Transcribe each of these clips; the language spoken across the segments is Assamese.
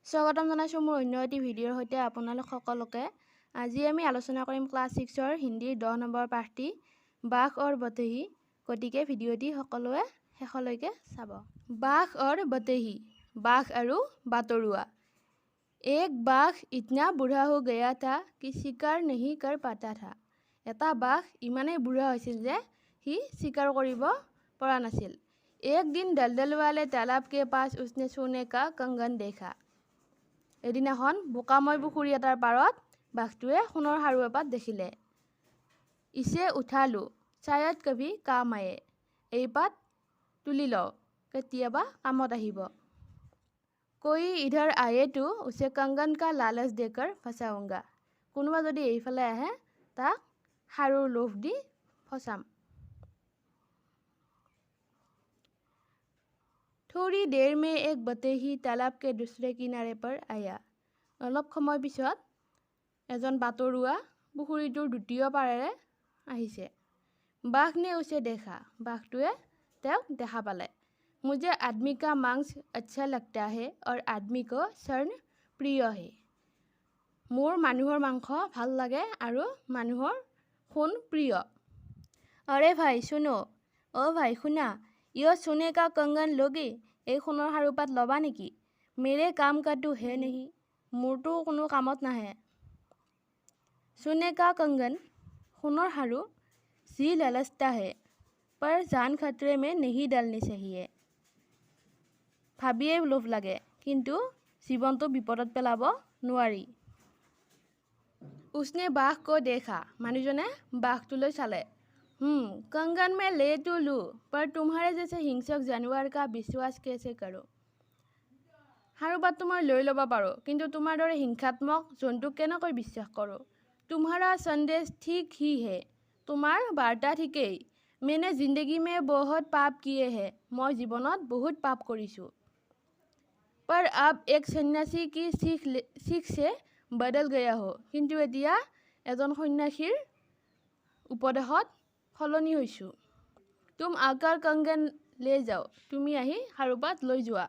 স্বাগতম জনাইছোঁ মোৰ অন্য এটি ভিডিঅ'ৰ সৈতে আপোনালোক সকলোকে। আজি আমি আলোচনা কৰিম ক্লাছ 6ৰ হিন্দীৰ 10 নম্বৰ পাঠটি বাঘ और बतेही। গতিকে ভিডিঅ'টি সকলোৱে শেষলৈকে চাব। বাঘ और बतेही, বাঘ আৰু বাটৰুৱা। एक बाघ इतना बूढ़ा हो गया था कि शिकार नहीं कर पाता था। এটা বাঘ ইমানেই বুঢ়া হৈছিল যে সি শিকাৰ কৰিব পৰা নাছিল। एक दिन दलदल वाले तालाब के पास उसने सोने का कंगन देखा। এদিনাখন বোকাময় পুখুৰী এটাৰ পাৰত বাঘটোৱে সোণৰ সাৰু এপাত দেখিলে। ইছে উঠা লো, শায়দ কভি কাম আয়ে। এই পাত তুলি লওঁ, কেতিয়াবা কামত আহিব। कोई इधर आए तो उसे कंगन का लालच देकर फंसाऊंगा। কোনোবা যদি এইফালে আহে তাক সাৰুৰ লোভ দি ফচাম। थोड़ी देर में एक बतेही तालाब के दूसरे किनारे पर आया। অলপ সময় পিছত এজন বাটৰুৱা পুখুৰীটোৰ দ্বিতীয় পাৰেৰে আহিছে। बाघ ने उसे देखा। বাঘটোৱে তেওঁক দেখা পালে। मुझे आदमी का मांस अच्छा लगता है और आदमी को स्वर्ण प्रिय है। মোৰ মানুহৰ মাংস ভাল লাগে আৰু মানুহৰ সোণ প্ৰিয়। अरे भाई सुनो, ओ भाई सुना, यो सोने का कंगन लोगे? এই সোণৰ সাৰুপাত ল'বা নেকি? मेरे काम का तो है नहीं, মোৰতো কোনো কামত নাহে। सोने का कंगन, সোণৰ সাৰু, जी ललचता है पर जान खतरे में नहीं डालनी चाहिए। ভাবিয়ে লোভ লাগে, কিন্তু জীৱনটো বিপদত পেলাব নোৱাৰি। उसने बाघ को देखा। মানুহজনে বাঘটোলৈ চালে। कंगन में ले तो लूँ, पर तुम्हारे जैसे हिंसक जानवर का विश्वास कैसे करो? সাৰুপাতটো মই লৈ ল'ব পাৰোঁ, কিন্তু তোমাৰ দৰে হিংসাত্মক জন্তুক কেনেকৈ বিশ্বাস কৰোঁ? तुम्हारा संदेश ठीक ही है, তোমাৰ বাৰ্তা ঠিকেই। मैंने जिंदगी में बहुत पाप किए हैं, মই জীৱনত বহুত পাপ কৰিছোঁ। पर अब एक सन्यासी की सीख से बदल गया हो, কিন্তু এতিয়া এজন সন্যাসীৰ উপদেশত সলনি হৈছোঁ। तुम आकर कंगन ले जाओ, তুমি আহি সাৰুপাত লৈ যোৱা।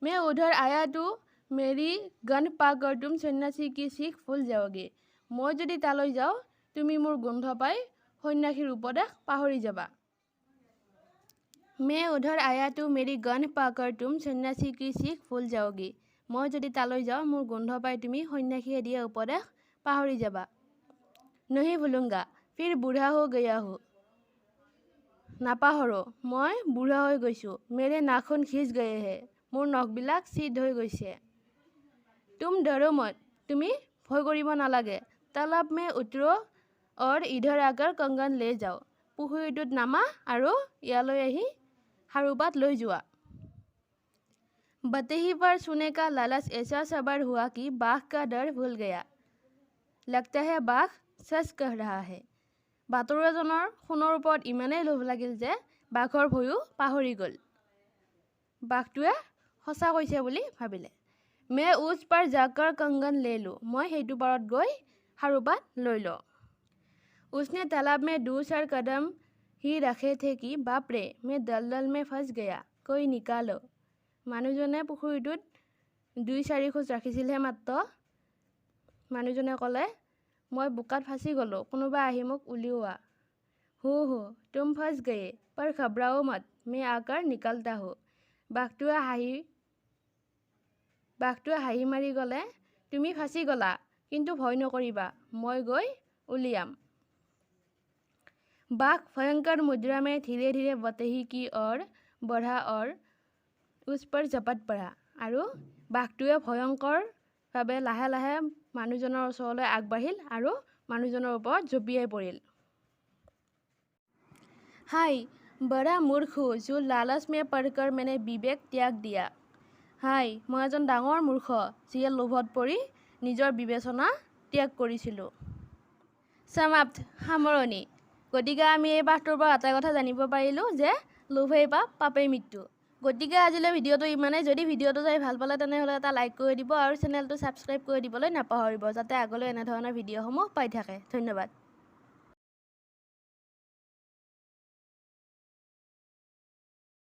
मैं उधर आया तो मेरी गंध पाकर तुम सन्यासी की सीख भूल जाओगे। মই যদি তালৈ যাওঁ, তুমি মোৰ গোন্ধ পাই সন্যাসীৰ উপদেশ পাহৰি যাবা। मैं उधर आया तो मेरी गंध पाकर तुम सन्यासी की सीख भूल जाओगे। মই যদি তালৈ যাওঁ, মোৰ গোন্ধ পাই তুমি সন্যাসীয়ে দিয়া উপদেশ পাহৰি যাবা। नहीं भूलूंगा, फिर बूढ़ा हो गया हो। নাপাহৰো, মই বুঢ়া হৈ গৈছোঁ। मेरे नाखून खिंच गए हैं, মোৰ নখবিলাক চিদ হৈ গৈছে। तुम डरो मत, তুমি ভয় কৰিব নালাগে। तालाब में उतरो और इधर आकर कंगन ले जाओ। পুখুৰীটোত নামা আৰু ইয়ালৈ আহি সাৰুপাত লৈ যোৱা। बतेही पर सोने का लालच ऐसा सवार हुआ कि बाघ का डर भूल गया। लगता है बाघ सच कह रहा है। বাটৰুৱাজনৰ সোণৰ ওপৰত ইমানেই লোভ লাগিল যে বাঘৰ ভয়ো পাহৰি গ'ল। বাঘটোৱে সঁচা কৈছে বুলি ভাবিলে। मैं उस पर जाकर कंगन ले लूँ, মই সেইটো পাৰত গৈ সাৰুপাত লৈ লওঁ। उसने तालाब में 2-4 कदम ही रखे थे कि बाप रे, मैं दलदल में फंस गया, कोई निकालो। মানুহজনে পুখুৰীটোত 2-4 খোজ ৰাখিছিলহে মাত্ৰ। মানুহজনে ক'লে, মই বোকাত ফাঁচি গ'লোঁ, কোনোবা আহি মোক উলিওৱা। हो तुम फंस गए, पर घबराओ मत, मैं आकर निकलता हूँ। বাঘটোৱে হাঁহি মাৰি গ'লে, তুমি ফাঁচি গ'লা, কিন্তু ভয় নকৰিবা, মই গৈ উলিয়াম। बाघ भयंकर मुद्रा में धीरे धीरे बतेही की ओर बढ़ा और उस पर झपट पड़ा। আৰু বাঘটোৱে ভয়ংকৰভাৱে লাহে লাহে মানুহজনৰ ওচৰলৈ আগবাঢ়িল আৰু মানুহজনৰ ওপৰত জঁপিয়াই পৰিল। हाय, बड़ा मूर्ख हूँ जो लालच में पड़कर मैंने विवेक त्याग दिया। हाय, মই এজন ডাঙৰ মূৰ্খ যিয়ে লোভত পৰি নিজৰ বিবেচনা ত্যাগ কৰিছিলোঁ। সমাপ্ত, সামৰণি। গতিকে আমি এই পাঠটোৰ পৰা এটা কথা জানিব পাৰিলোঁ যে লোভেই পাপ, পাপেই মৃত্যু। গতিকে আজিলৈ ভিডিঅ'টো ইমানেই। যদি ভিডিঅ'টো চাই ভাল পালে তেনেহ'লে এটা লাইক কৰি দিব আৰু চেনেলটো ছাবস্ক্ৰাইব কৰি দিবলৈ নাপাহৰিব, যাতে আগলৈ এনেধৰণৰ ভিডিঅ'সমূহ পাই থাকে। ধন্যবাদ।